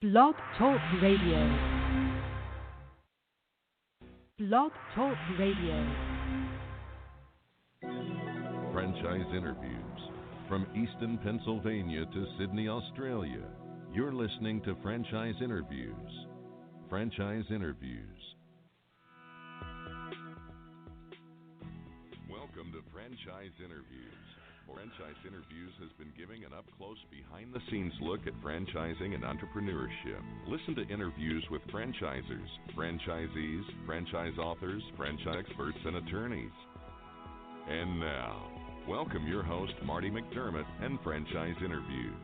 Blog Talk Radio. Blog Talk Radio. Franchise interviews from Easton, Pennsylvania to Sydney, Australia. You're listening to Franchise Interviews. Franchise Interviews. Welcome to Franchise Interviews. Franchise Interviews has been giving an up-close, behind-the-scenes look at franchising and entrepreneurship. Listen to interviews with franchisers, franchisees, franchise authors, franchise experts, and attorneys. And now, welcome your host, Marty McDermott, and Franchise Interviews.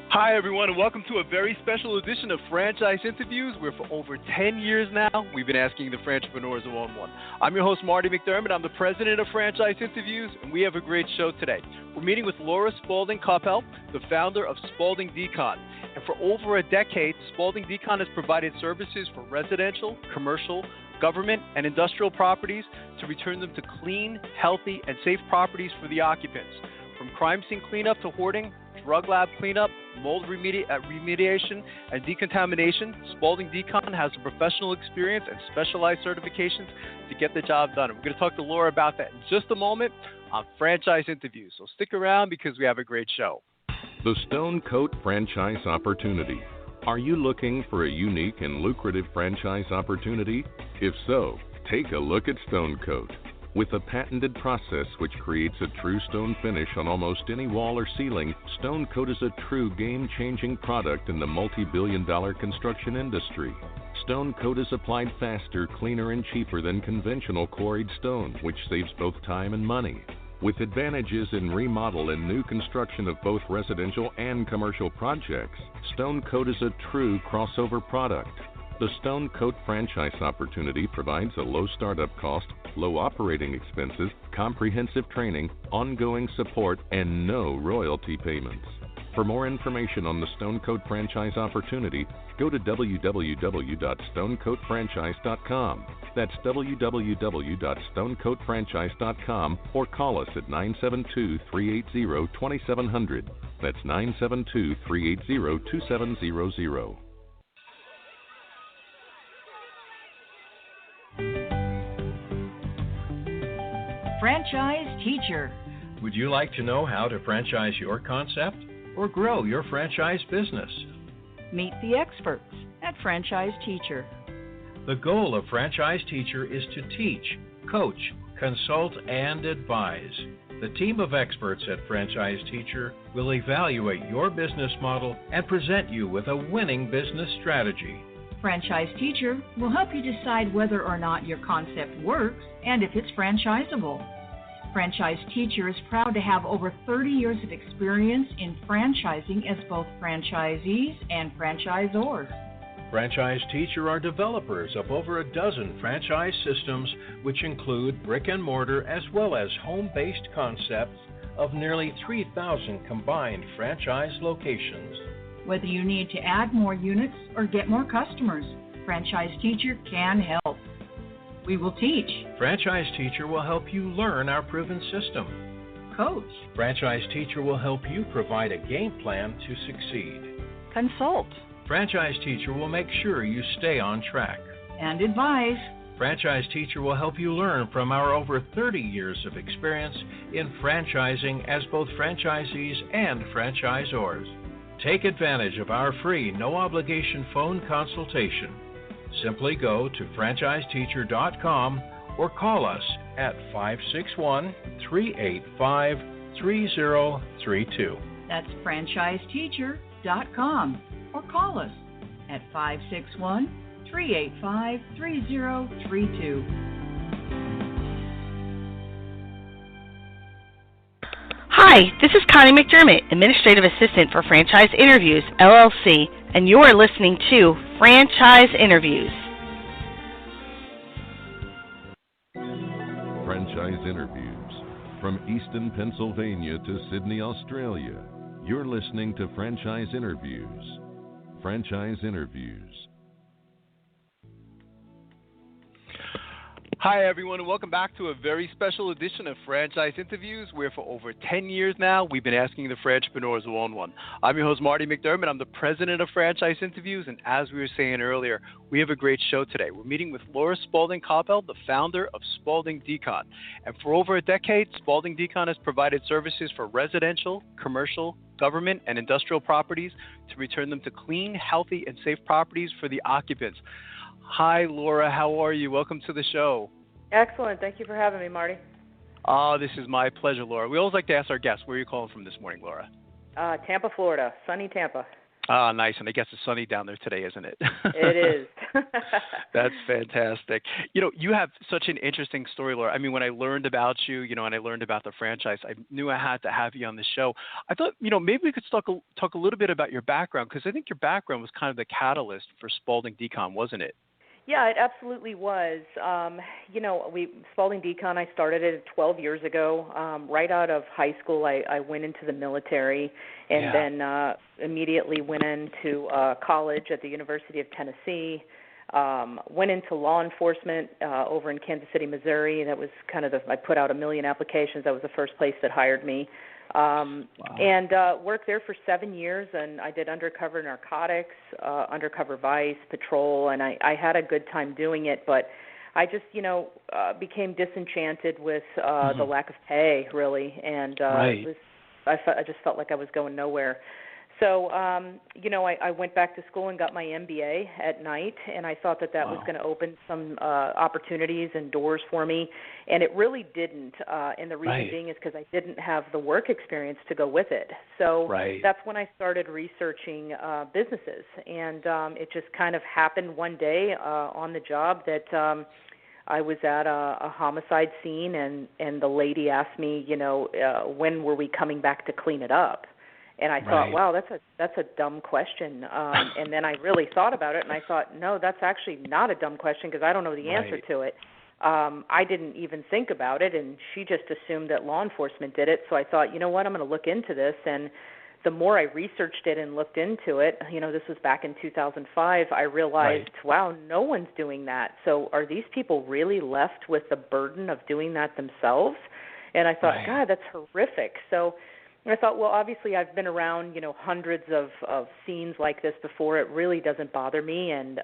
Hi, everyone, and welcome to a very special edition of Franchise Interviews, where for over 10 years now, we've been asking the entrepreneurs one-on-one. I'm your host, Marty McDermott. I'm the president of Franchise Interviews, and we have a great show today. We're meeting with Laura Spaulding-Koppel, the founder of Spaulding Decon. And for over a decade, Spaulding Decon has provided services for residential, commercial, government, and industrial properties to return them to clean, healthy, and safe properties for the occupants. From crime scene cleanup to hoarding, drug lab cleanup, mold remediation, and decontamination, Spaulding Decon has the professional experience and specialized certifications to get the job done. And we're going to talk to Laura about that in just a moment on Franchise Interviews. So stick around because we have a great show. The Stone Coat Franchise Opportunity. Are you looking for a unique and lucrative franchise opportunity? If so, take a look at Stone Coat. With a patented process which creates a true stone finish on almost any wall or ceiling, Stone Coat is a true game-changing product in the multi-billion-dollar construction industry. Stone Coat is applied faster, cleaner, and cheaper than conventional quarried stone, which saves both time and money. With advantages in remodel and new construction of both residential and commercial projects, Stone Coat is a true crossover product. The Stone Coat franchise opportunity provides a low startup cost, low operating expenses, comprehensive training, ongoing support, and no royalty payments. For more information on the Stone Coat franchise opportunity, go to www.stonecoatfranchise.com. That's www.stonecoatfranchise.com, or call us at 972-380-2700. That's 972-380-2700. Franchise Teacher. Would you like to know how to franchise your concept or grow your franchise business? Meet the experts at Franchise Teacher. The goal of Franchise Teacher is to teach, coach, consult, and advise. The team of experts at Franchise Teacher will evaluate your business model and present you with a winning business strategy. Franchise Teacher will help you decide whether or not your concept works and if it's franchisable. Franchise Teacher is proud to have over 30 years of experience in franchising as both franchisees and franchisors. Franchise Teacher are developers of over a dozen franchise systems, which include brick and mortar as well as home-based concepts of nearly 3,000 combined franchise locations. Whether you need to add more units or get more customers, Franchise Teacher can help. We will teach. Franchise Teacher will help you learn our proven system. Coach. Franchise Teacher will help you provide a game plan to succeed. Consult. Franchise Teacher will make sure you stay on track. And advise. Franchise Teacher will help you learn from our over 30 years of experience in franchising as both franchisees and franchisors. Take advantage of our free, no-obligation phone consultation. Simply go to franchiseteacher.com or call us at 561-385-3032. That's franchiseteacher.com or call us at 561-385-3032. Hi, this is Connie McDermott, Administrative Assistant for Franchise Interviews, LLC, and you're listening to Franchise Interviews. Franchise Interviews from Easton, Pennsylvania to Sydney, Australia. You're listening to Franchise Interviews. Franchise Interviews. Hi, everyone, and welcome back to a very special edition of Franchise Interviews, where for over 10 years now, we've been asking the Franchpreneurs who own one. I'm your host, Marty McDermott. I'm the president of Franchise Interviews, and as we were saying earlier, we have a great show today. We're meeting with Laura Spaulding-Koppel, the founder of Spaulding Decon. And for over a decade, Spaulding Decon has provided services for residential, commercial, government, and industrial properties to return them to clean, healthy, and safe properties for the occupants. Hi, Laura. How are you? Welcome to the show. Excellent. Thank you for having me, Marty. Oh, this is my pleasure, Laura. We always like to ask our guests, where are you calling from this morning, Laura? Tampa, Florida. Sunny Tampa. Ah, nice. And I guess it's sunny down there today, isn't it? It is. That's fantastic. You know, you have such an interesting story, Laura. I mean, when I learned about you, and I learned about the franchise, I knew I had to have you on the show. I thought, maybe we could talk a little bit about your background, because I think your background was kind of the catalyst for Spaulding Decon, wasn't it? Yeah, it absolutely was. Spaulding Decon, I started it 12 years ago. Right out of high school, I went into the military and then immediately went into college at the University of Tennessee. Went into law enforcement over in Kansas City, Missouri. That was kind of I put out 1 million applications. That was the first place that hired me. And worked there for 7 years, and I did undercover narcotics, undercover vice, patrol, and I had a good time doing it, but I just, became disenchanted with the lack of pay, really, and I just felt like I was going nowhere. So, I went back to school and got my MBA at night, and I thought that was going to open some opportunities and doors for me, and it really didn't. And the reason being is because I didn't have the work experience to go with it. So that's when I started researching businesses, and it just kind of happened one day on the job that I was at a homicide scene, and the lady asked me, when were we coming back to clean it up? And I thought, wow, that's a dumb question. And then I really thought about it, and I thought, no, that's actually not a dumb question because I don't know the answer to it. I didn't even think about it, and she just assumed that law enforcement did it. So I thought, you know what, I'm going to look into this. And the more I researched it and looked into it, this was back in 2005, I realized, wow, no one's doing that. So are these people really left with the burden of doing that themselves? And I thought, God, that's horrific. So I thought, well, obviously I've been around, hundreds of scenes like this before. It really doesn't bother me, and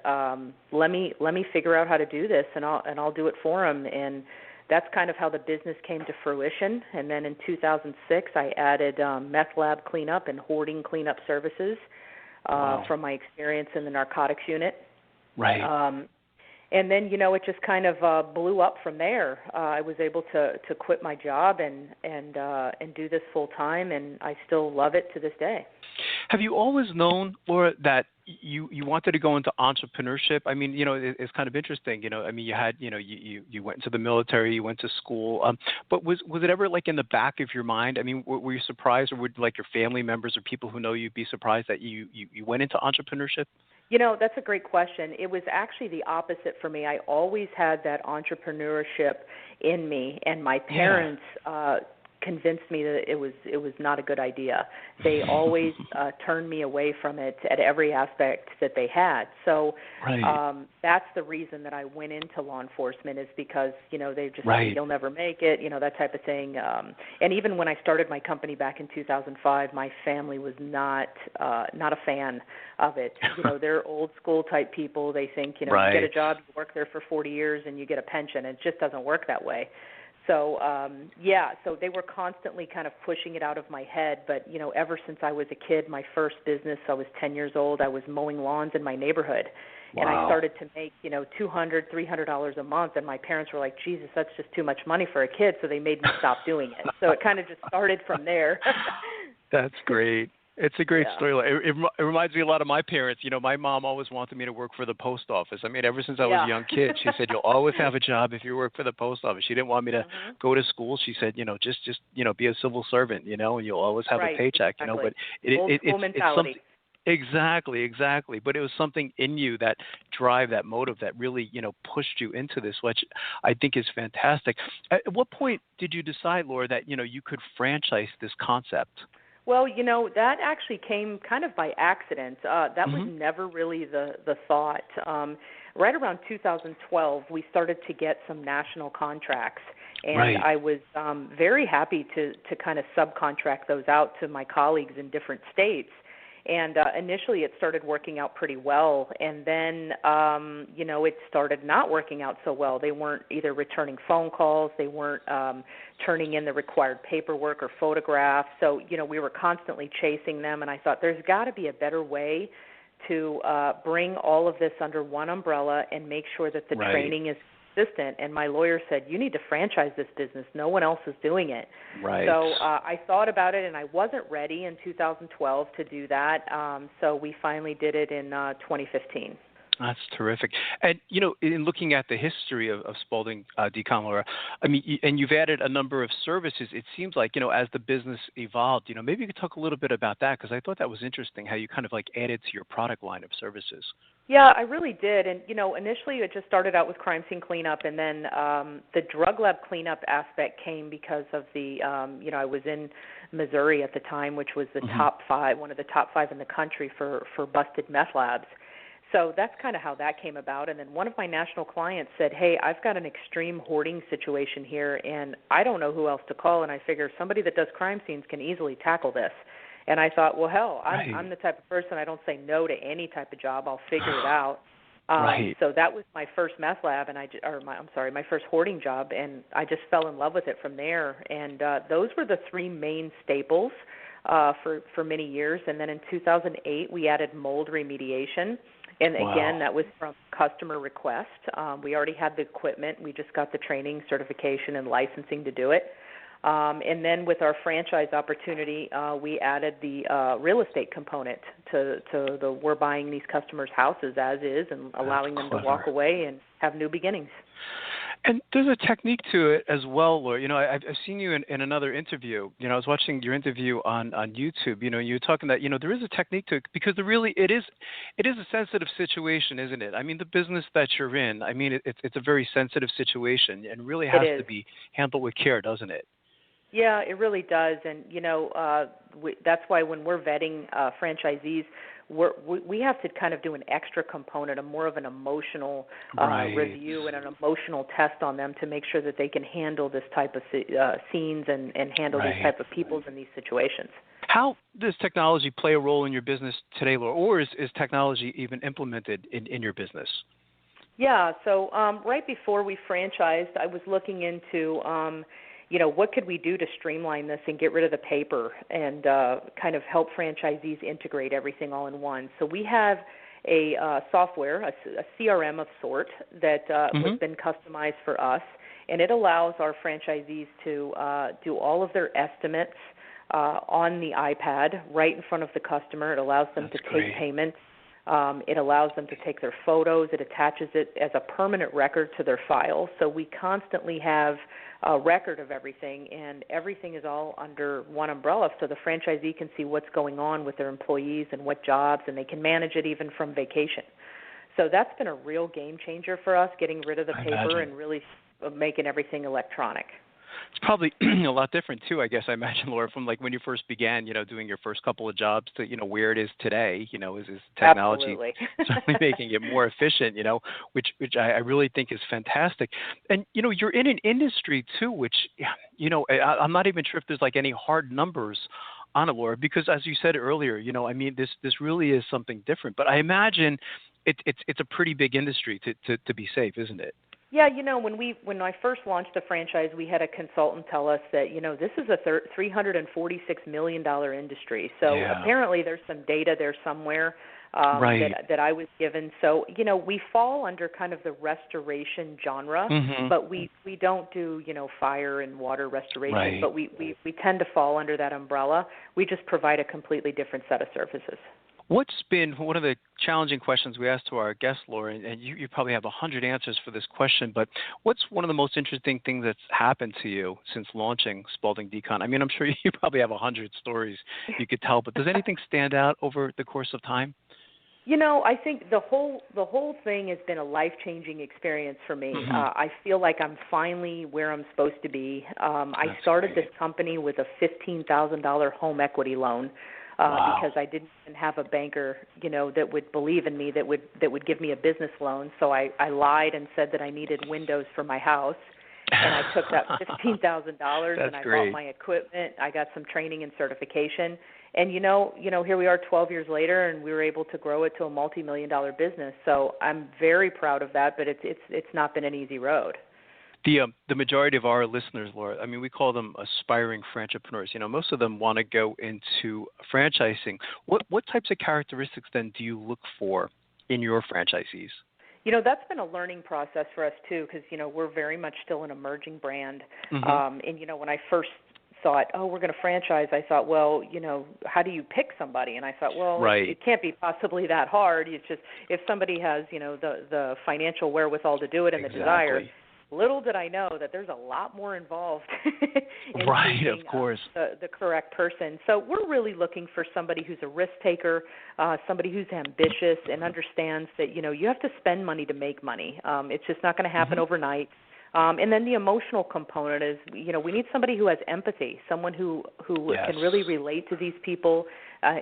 let me figure out how to do this, and I'll do it for them. And that's kind of how the business came to fruition. And then in 2006, I added meth lab cleanup and hoarding cleanup services from my experience in the narcotics unit. And then, it just kind of blew up from there. I was able to quit my job and do this full time, and I still love it to this day. Have you always known, Laura, that you wanted to go into entrepreneurship? I mean, it's kind of interesting. You had, you went into the military, you went to school, but was it ever like in the back of your mind? I mean, were you surprised, or would like your family members or people who know you be surprised that you went into entrepreneurship? That's a great question. It was actually the opposite for me. I always had that entrepreneurship in me, and my parents convinced me that it was not a good idea. They always turned me away from it at every aspect that they had. So that's the reason that I went into law enforcement, is because, they just said, you'll never make it, that type of thing. And even when I started my company back in 2005, my family was not a fan of it. They're old school type people. They think, you get a job, you work there for 40 years, and you get a pension. It just doesn't work that way. So, so they were constantly kind of pushing it out of my head. But, ever since I was a kid, my first business, I was 10 years old, I was mowing lawns in my neighborhood. And I started to make, $200, $300 a month. And my parents were like, Jesus, that's just too much money for a kid. So they made me stop doing it. So it kind of just started from there. That's great. It's a great story. It reminds me a lot of my parents. My mom always wanted me to work for the post office. I mean, ever since I was a young kid, she said, you'll always have a job if you work for the post office. She didn't want me to go to school. She said, just be a civil servant, and you'll always have a paycheck, but it's something. Exactly. But it was something in you, that drive, that motive, that really, pushed you into this, which I think is fantastic. At what point did you decide, Laura, that, you could franchise this concept? Well, that actually came kind of by accident. That was never really the thought. Right around 2012, we started to get some national contracts, and I was very happy to kind of subcontract those out to my colleagues in different states. And initially it started working out pretty well, and then, it started not working out so well. They weren't either returning phone calls, they weren't turning in the required paperwork or photographs. So, we were constantly chasing them, and I thought there's got to be a better way to bring all of this under one umbrella and make sure that the training is consistent. And my lawyer said, you need to franchise this business. No one else is doing it. Right. So I thought about it, and I wasn't ready in 2012 to do that. So we finally did it in 2015. That's terrific. And, in looking at the history of Spaulding Decon, Laura, I mean, and you've added a number of services. It seems like, as the business evolved, maybe you could talk a little bit about that, because I thought that was interesting, how you kind of added to your product line of services. Yeah, I really did. And, initially it just started out with crime scene cleanup, and then the drug lab cleanup aspect came because of the, I was in Missouri at the time, which was the top 5, one of the top 5 in the country for busted meth labs. So that's kind of how that came about. And then one of my national clients said, hey, I've got an extreme hoarding situation here, and I don't know who else to call. And I figure somebody that does crime scenes can easily tackle this. And I thought, well, hell, I'm the type of person, I don't say no to any type of job. I'll figure it out. So that was my first meth lab, and my first hoarding job, and I just fell in love with it from there. And those were the 3 main staples for many years. And then in 2008, we added mold remediation. And again, that was from customer request. We already had the equipment. We just got the training, certification, and licensing to do it. And then with our franchise opportunity, we added the real estate component to we're buying these customers' houses as is and allowing them to walk away and have new beginnings. And there's a technique to it as well, Laura. I've seen you in another interview. I was watching your interview on YouTube. You're talking that, there is a technique to it, because it is a sensitive situation, isn't it? I mean, the business that you're in, I mean, it's a very sensitive situation and really has to be handled with care, doesn't it? Yeah, it really does. And, that's why when we're vetting franchisees, we have to kind of do an extra component, more of an emotional review and an emotional test on them to make sure that they can handle this type of scenes and handle these type of peoples in these situations. How does technology play a role in your business today, Laura, or is technology even implemented in your business? Yeah, so right before we franchised, I was looking into what could we do to streamline this and get rid of the paper and kind of help franchisees integrate everything all in one. So we have a software, a CRM of sort that has been customized for us, and it allows our franchisees to do all of their estimates on the iPad right in front of the customer. It allows them to take payment. It allows them to take their photos. It attaches it as a permanent record to their file. So we constantly have a record of everything, and everything is all under one umbrella, so the franchisee can see what's going on with their employees and what jobs, and they can manage it even from vacation. So that's been a real game changer for us, getting rid of the paper and really making everything electronic. It's probably a lot different too, I guess, I imagine, Laura, from when you first began, doing your first couple of jobs to, where it is today, is technology certainly making it more efficient, which I really think is fantastic. And, you're in an industry too, which, I'm not even sure if there's any hard numbers on it, Laura, because as you said earlier, this really is something different. But I imagine it's a pretty big industry to be safe, isn't it? Yeah, when I first launched the franchise, we had a consultant tell us that, this is a $346 million industry. So apparently there's some data there somewhere that I was given. So, we fall under kind of the restoration genre, but we don't do, fire and water restoration, but we tend to fall under that umbrella. We just provide a completely different set of services. What's been one of the challenging questions we asked to our guests, Laura, and you probably have 100 answers for this question, but what's one of the most interesting things that's happened to you since launching Spaulding Decon? I mean, I'm sure you probably have 100 stories you could tell, but does anything stand out over the course of time? I think the whole thing has been a life-changing experience for me. Mm-hmm. I feel like I'm finally where I'm supposed to be. I started this company with a $15,000 home equity loan because I didn't even have a banker, that would believe in me, that would give me a business loan. So I lied and said that I needed windows for my house. And I took that $15,000 and I bought my equipment. I got some training and certification. And here we are 12 years later, and we were able to grow it to a multi-million-dollar business. So I'm very proud of that, but it's not been an easy road. The majority of our listeners, Laura, I mean, we call them aspiring franchipreneurs. Most of them want to go into franchising. What types of characteristics then do you look for in your franchisees? That's been a learning process for us too, because we're very much still an emerging brand. Mm-hmm. And when I first thought, we're going to franchise, I thought, well, how do you pick somebody? And I thought, well, it can't be possibly that hard. It's just if somebody has, the financial wherewithal to do it and the desire. Little did I know that there's a lot more involved in choosing, of course. The correct person. So we're really looking for somebody who's a risk taker, somebody who's ambitious and understands that, you have to spend money to make money. It's just not going to happen overnight. And then the emotional component is, we need somebody who has empathy, someone who can really relate to these people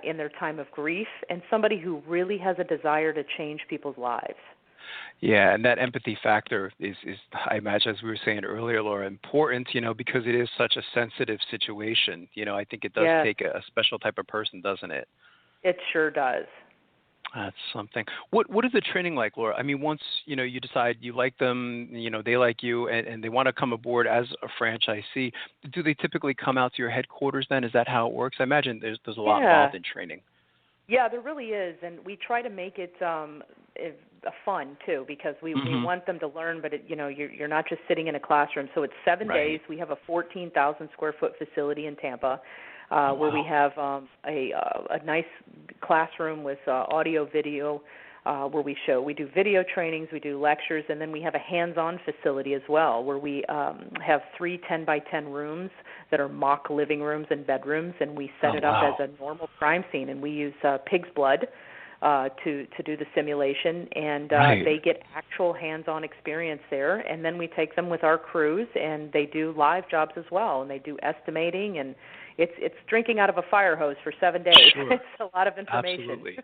in their time of grief, and somebody who really has a desire to change people's lives. Yeah, and that empathy factor is, I imagine, as we were saying earlier, Laura, important, because it is such a sensitive situation. I think it does take a special type of person, doesn't it? It sure does. That's something. What is the training like, Laura? I mean, once, you decide you like them, they like you, and they want to come aboard as a franchisee, do they typically come out to your headquarters then? Is that how it works? I imagine there's a lot involved in training. Yeah, there really is, and we try to make it fun too, because we want them to learn, but you're not just sitting in a classroom. So it's 7 days. We have a 14,000 square foot facility in Tampa, where we have a nice classroom with audio, video, where we do video trainings, we do lectures, and then we have a hands-on facility as well, where we have 3 10-by-10 rooms that are mock living rooms and bedrooms, and we set it up as a normal crime scene, and we use pig's blood to do the simulation, and they get actual hands-on experience there, and then we take them with our crews, and they do live jobs as well, and they do estimating, and it's drinking out of a fire hose for 7 days. Sure. It's a lot of information. Absolutely.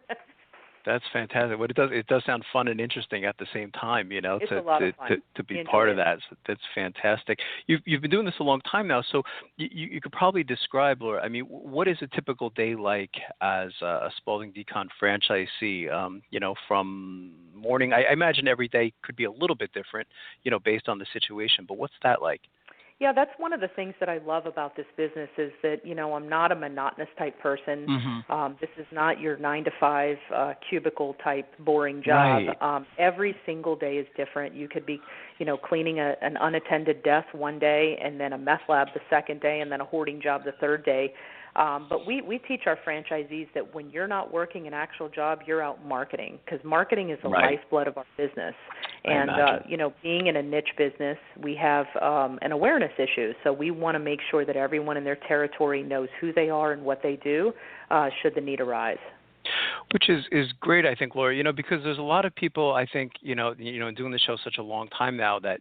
That's fantastic. But it does sound fun and interesting at the same time, it's a lot of fun. to be part of that. So that's fantastic. You've been doing this a long time now, so you could probably describe, Laura, I mean, what is a typical day like as a Spaulding Decon franchisee? From morning, I imagine every day could be a little bit different, based on the situation, but what's that like? Yeah, that's one of the things that I love about this business is that, I'm not a monotonous type person. Mm-hmm. This is not your 9-to-5 cubicle type boring job. Right. Every single day is different. You could be, cleaning an unattended death one day, and then a meth lab the second day, and then a hoarding job the third day. But we teach our franchisees that when you're not working an actual job, you're out marketing, because marketing is the lifeblood of our business. And, being in a niche business, we have an awareness issue. So we want to make sure that everyone in their territory knows who they are and what they do should the need arise. Which is great, I think, Laura, because there's a lot of people, I think, doing the show such a long time now that,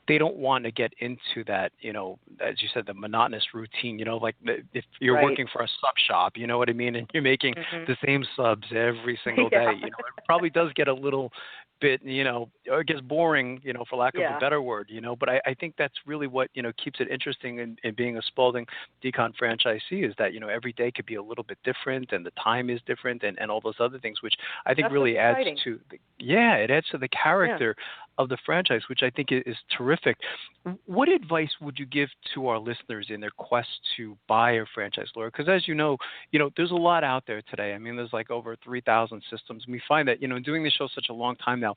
they don't want to get into that, as you said, the monotonous routine, like if you're working for a sub shop, you know what I mean? And you're making the same subs every single day, it probably does get a little bit, or it gets boring, for lack of a better word, but I think that's really what, keeps it interesting in being a Spaulding Decon franchisee is that, every day could be a little bit different and the time is different and all those other things, which I think really adds to, it adds to the character of the franchise, which I think is terrific. What advice would you give to our listeners in their quest to buy a franchise, Laura? Because as you know, there's a lot out there today. I mean, there's like over 3,000 systems. And we find that, doing this show such a long time now,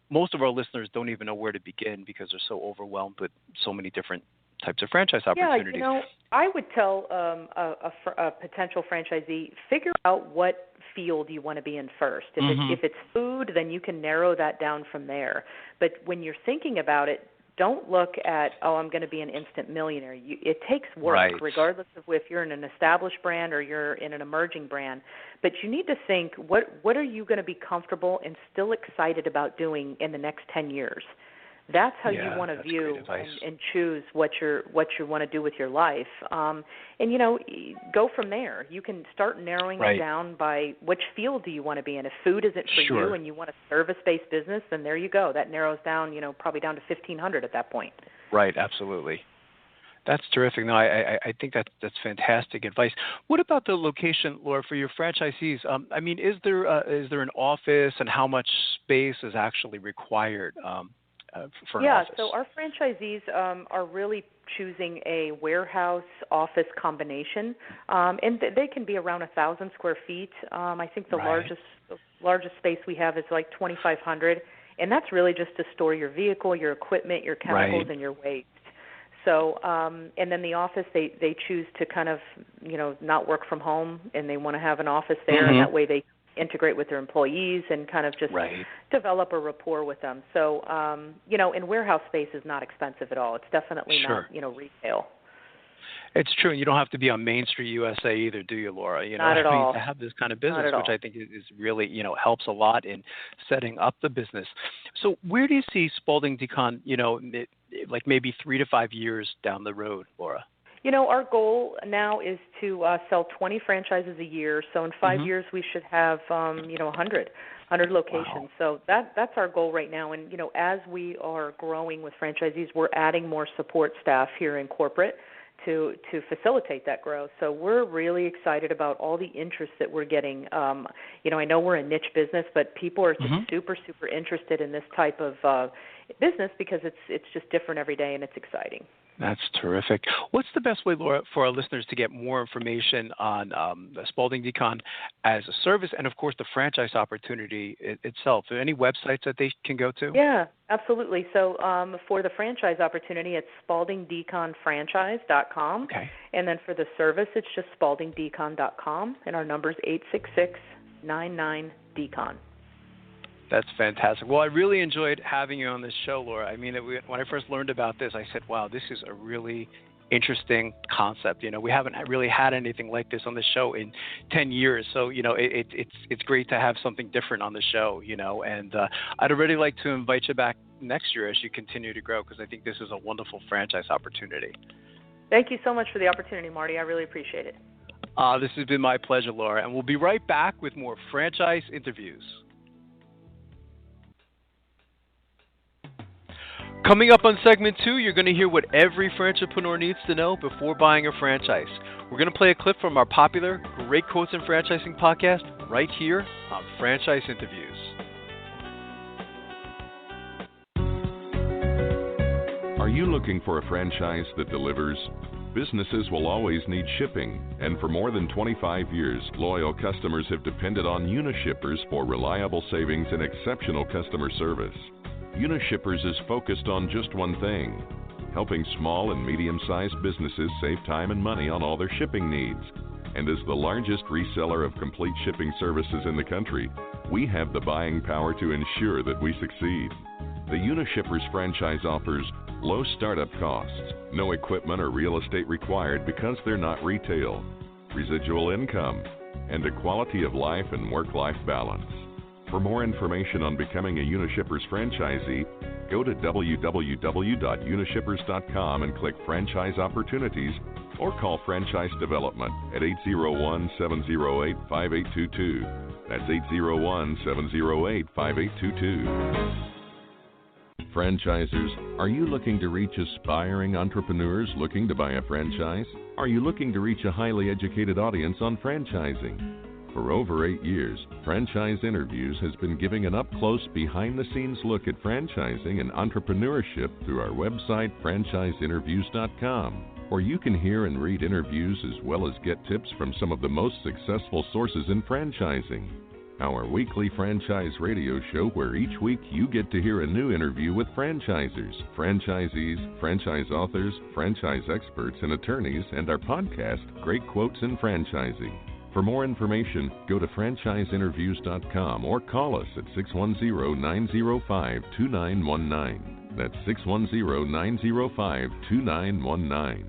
most of our listeners don't even know where to begin because they're so overwhelmed with so many different types of franchise opportunities. Yeah, I would tell a potential franchisee, figure out what field you want to be in first. If it's food, then you can narrow that down from there. But when you're thinking about it, don't look at, I'm going to be an instant millionaire. It takes work, regardless of if you're in an established brand or you're in an emerging brand. But you need to think, what are you going to be comfortable and still excited about doing in the next 10 years? That's how you want to view and choose what you want to do with your life. And, go from there. You can start narrowing it down by which field do you want to be in. If food isn't for you and you want a service-based business, then there you go. That narrows down, probably down to 1,500 at that point. Right, absolutely. That's terrific. No, I think that's fantastic advice. What about the location, Laura, for your franchisees? Is there an office, and how much space is actually required for an office? So our franchisees are really choosing a warehouse office combination, and they can be around 1,000 square feet. I think the largest space we have is like 2,500, and that's really just to store your vehicle, your equipment, your chemicals, and your waste. So, and then the office, they choose to kind of, not work from home, and they want to have an office there, and that way they integrate with their employees and kind of just develop a rapport with them. So, and warehouse space is not expensive at all. It's definitely not, retail. It's true. You don't have to be on Main Street, USA either, do you, Laura? Not at all. To have this kind of business, which I think is really, helps a lot in setting up the business. So where do you see Spaulding Decon, like maybe 3 to 5 years down the road, Laura? Our goal now is to sell 20 franchises a year. So in 5 years, we should have, 100 locations. Wow. So that's our goal right now. And, as we are growing with franchisees, we're adding more support staff here in corporate to facilitate that growth. So we're really excited about all the interest that we're getting. I know we're a niche business, but people are just super, super interested in this type of business because it's just different every day and it's exciting. That's terrific. What's the best way, Laura, for our listeners to get more information on the Spaulding Decon as a service and, of course, the franchise opportunity itself? Are there any websites that they can go to? Yeah, absolutely. So for the franchise opportunity, it's SpauldingDeconFranchise.com. Okay. And then for the service, it's just SpauldingDecon.com. And our number is 866-99-DECON. That's fantastic. Well, I really enjoyed having you on this show, Laura. When I first learned about this, I said, wow, this is a really interesting concept. We haven't really had anything like this on the show in 10 years. So, it's great to have something different on the show, and I'd already like to invite you back next year as you continue to grow because I think this is a wonderful franchise opportunity. Thank you so much for the opportunity, Marty. I really appreciate it. This has been my pleasure, Laura, and we'll be right back with more franchise interviews. Coming up on segment 2, you're going to hear what every franchipreneur needs to know before buying a franchise. We're going to play a clip from our popular Great Quotes in Franchising podcast right here on Franchise Interviews. Are you looking for a franchise that delivers? Businesses will always need shipping, and for more than 25 years, loyal customers have depended on Unishippers for reliable savings and exceptional customer service. Unishippers is focused on just one thing, helping small and medium-sized businesses save time and money on all their shipping needs. And as the largest reseller of complete shipping services in the country, we have the buying power to ensure that we succeed. The Unishippers franchise offers low startup costs, no equipment or real estate required because they're not retail, residual income, and a quality of life and work-life balance. For more information on becoming a Unishippers franchisee, go to www.unishippers.com and click Franchise Opportunities or call Franchise Development at 801-708-5822. That's 801-708-5822. Franchisers, are you looking to reach aspiring entrepreneurs looking to buy a franchise? Are you looking to reach a highly educated audience on franchising? For over 8 years, Franchise Interviews has been giving an up-close, behind-the-scenes look at franchising and entrepreneurship through our website, franchiseinterviews.com, where you can hear and read interviews as well as get tips from some of the most successful sources in franchising. Our weekly franchise radio show where each week you get to hear a new interview with franchisers, franchisees, franchise authors, franchise experts, and attorneys, and our podcast, Great Quotes in Franchising. For more information, go to franchiseinterviews.com or call us at 610-905-2919. That's 610-905-2919.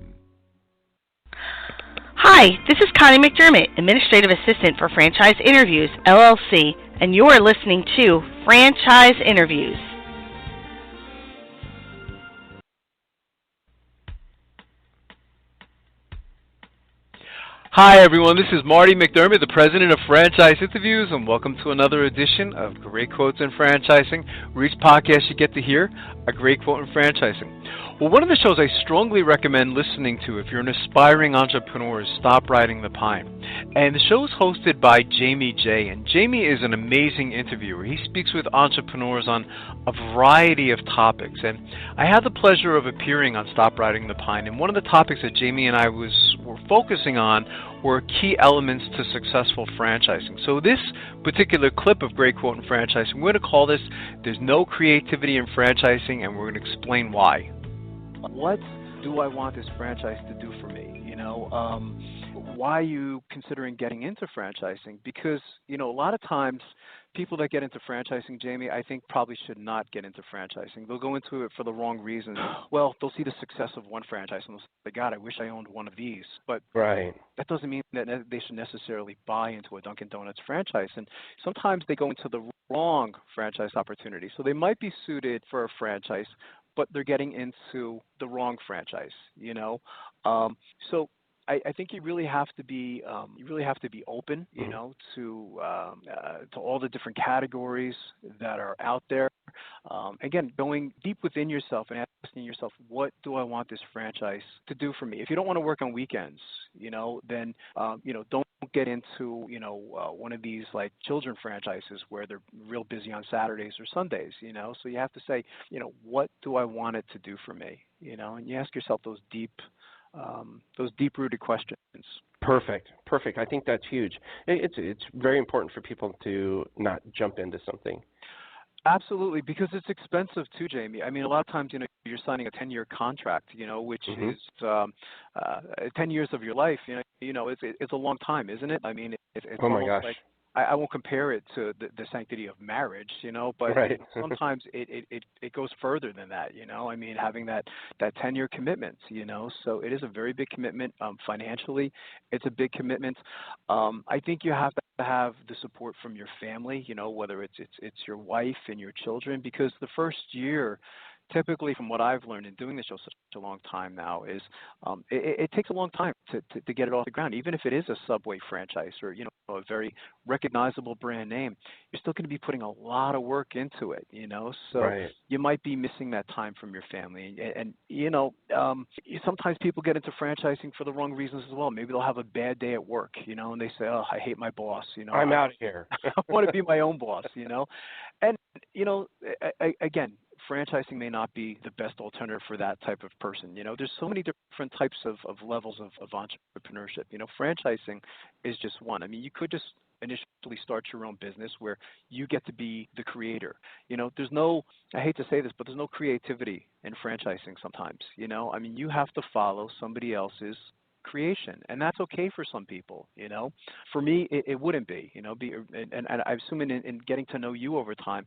Hi, this is Connie McDermott, Administrative Assistant for Franchise Interviews, LLC, and you're listening to Franchise Interviews. Hi everyone, this is Marty McDermott, the President of Franchise Interviews, and welcome to another edition of Great Quotes in Franchising, where each podcast you get to hear a great quote in franchising. Well, one of the shows I strongly recommend listening to if you're an aspiring entrepreneur is Stop Riding the Pine. And the show is hosted by Jamie J. And Jamie is an amazing interviewer. He speaks with entrepreneurs on a variety of topics. And I had the pleasure of appearing on Stop Riding the Pine. And one of the topics that Jamie and I were focusing on were key elements to successful franchising. So this particular clip of Great Quote in Franchising, we're going to call this There's No Creativity in Franchising, and we're going to explain why. What do I want this franchise to do for me? Why are you considering getting into franchising? Because, a lot of times people that get into franchising, Jamie, I think probably should not get into franchising. They'll go into it for the wrong reasons. Well, they'll see the success of one franchise and they'll say, God, I wish I owned one of these. But that doesn't mean that they should necessarily buy into a Dunkin' Donuts franchise. And sometimes they go into the wrong franchise opportunity. So they might be suited for a franchise, but they're getting into the wrong franchise, So I think you really have to be open, to all the different categories that are out there. Again, going deep within yourself and asking yourself, what do I want this franchise to do for me? If you don't want to work on weekends, then don't get into one of these like children franchises where they're real busy on Saturdays or Sundays. So you have to say, what do I want it to do for me? And you ask yourself those deep-rooted questions. Perfect. I think that's huge. It's very important for people to not jump into something. Absolutely, because it's expensive too, Jamie. I mean, a lot of times, you're signing a 10-year contract, which is 10 years of your life. It's a long time, isn't it? I mean, it's oh my gosh. Like, I won't compare it to the sanctity of marriage, but sometimes it goes further than that, I mean, having that 10-year commitment, so it is a very big commitment financially. It's a big commitment. I think you have to have the support from your family, whether it's your wife and your children, because the first year, typically, from what I've learned in doing this show such a long time now, is it takes a long time to get it off the ground. Even if it is a Subway franchise or a very recognizable brand name, you're still going to be putting a lot of work into it. So you might be missing that time from your family. And sometimes people get into franchising for the wrong reasons as well. Maybe they'll have a bad day at work, and they say, "Oh, I hate my boss." I'm out of here. I want to be my own boss. And again, franchising may not be the best alternative for that type of person. There's so many different types of levels of entrepreneurship. Franchising is just one. I mean, you could just initially start your own business where you get to be the creator. There's no, I hate to say this, but there's no creativity in franchising sometimes. I mean, you have to follow somebody else's creation, and that's okay for some people. For me, it wouldn't be. And I assume in getting to know you over time,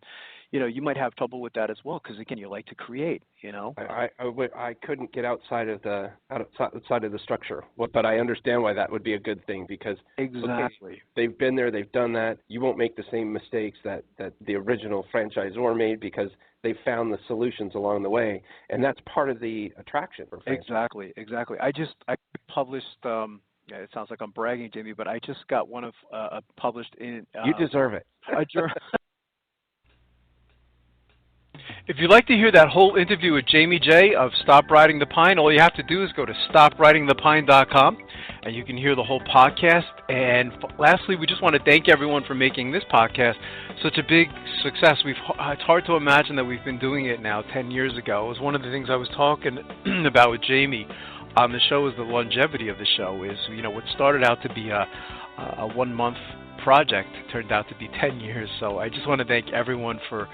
you might have trouble with that as well, because again, you like to create. I couldn't get outside of the structure, but I understand why that would be a good thing, because they've been there, they've done that. You won't make the same mistakes that the original franchisor made, because they found the solutions along the way, and that's part of the attraction for franchise. Exactly. I published. It sounds like I'm bragging, Jamie, but I just got one of published in. You deserve it. If you'd like to hear that whole interview with Jamie J. of Stop Riding the Pine, all you have to do is go to stopridingthepine.com, and you can hear the whole podcast. And lastly, we just want to thank everyone for making this podcast such a big success. It's hard to imagine that we've been doing it now 10 years ago. It was one of the things I was talking about with Jamie on the show, is the longevity of the show. Is what started out to be a 1-month project turned out to be 10 years. So I just want to thank everyone for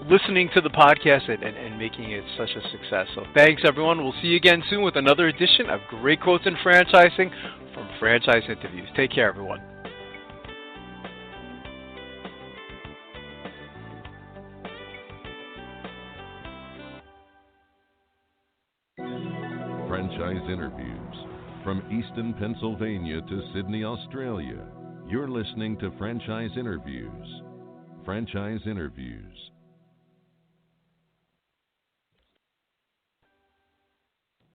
listening to the podcast and making it such a success. So thanks, everyone. We'll see you again soon with another edition of Great Quotes in Franchising from Franchise Interviews. Take care, everyone. Franchise Interviews. From Easton, Pennsylvania to Sydney, Australia, you're listening to Franchise Interviews. Franchise Interviews.